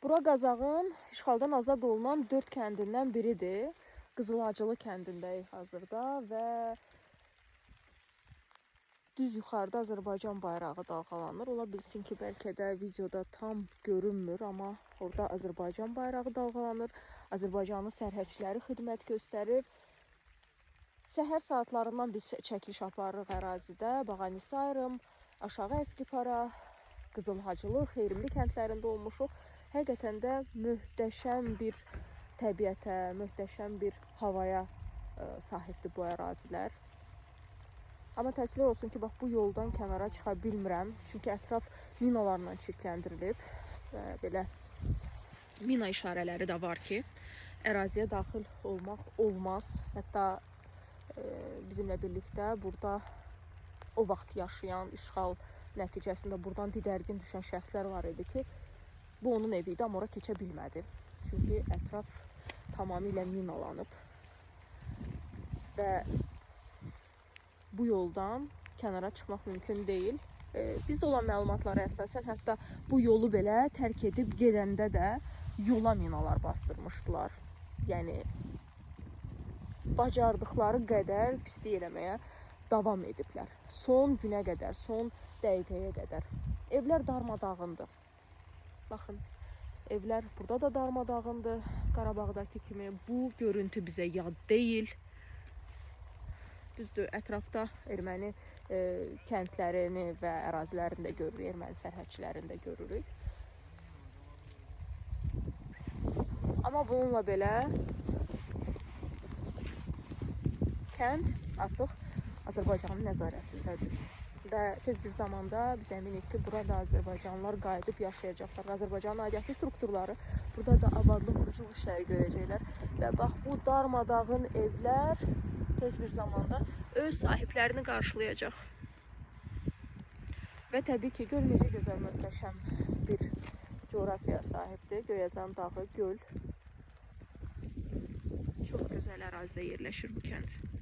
Bura Qazağın işğaldan azad olunan 4 kəndindən biridir. Qızılacılı kəndindəyik hazırda və düz yuxarıda Azərbaycan bayrağı dalğalanır. Ola bilsin ki, bəlkə də videoda tam görünmür, amma orada Azərbaycan bayrağı dalğalanır. Azərbaycanın sərhədçiləri xidmət göstərir. Səhər saatlarından biz çəkiliş aparırıq ərazidə. Bağanisarım, Aşağı Əskipara, Qızılhacılı, Xeyrimli kəndlərində olmuşuq. Həqiqətən də möhtəşəm bir təbiətə, möhtəşəm bir havaya sahibdir bu ərazilər. Amma təəssüflər olsun ki, bax bu yoldan kənara çıxa bilmirəm. Çünki ətraf minalarla çirkləndirilib və belə mina işarələri də var ki, əraziyə daxil olmaq olmaz. Hətta bizimlə birlikdə burada o vaxt yaşayan, işğal nəticəsində buradan didərgin düşən şəxslər var idi ki, bu onun evi idi, amma ora keçə bilmədi. Çünki ətraf tamamilə minalanıb və bu yoldan kənara çıxmaq mümkün deyil. Bizdə olan məlumatlara əsasən hətta bu yolu belə tərk edib gedəndə də yola minalar bastırmışdılar. Yəni bacardıqları qədər pislik eləməyə davam ediblər. Son günə qədər, son dəqiqəyə qədər. Evlər darmadağındır. Baxın, evlər burada da darmadağındır. Qarabağdakı kimi bu görüntü bizə yad deyil. Düzdür, ətrafda erməni kəndlərini və ərazilərini də görürük, erməni sərhədçilərini də görürük. Amma bununla belə kənd artıq Azərbaycanın nəzarətindədir. Və tez bir zamanda biz əminik ki, burada Azərbaycanlılar qayıdıb yaşayacaqlar. Azərbaycanın aidiyyatı strukturları burada da abadlıq, quruculuq işləri görəcəklər. Və bax, bu darmadağın evlər tez bir zamanda öz sahiblərini qarşılayacaq. Və təbii ki, göl necə gözəl, möhtəşəm bir coğrafiyaya sahibdir. Göyəzan dağı, göl. Çox gözəl ərazidə yerləşir bu kənd.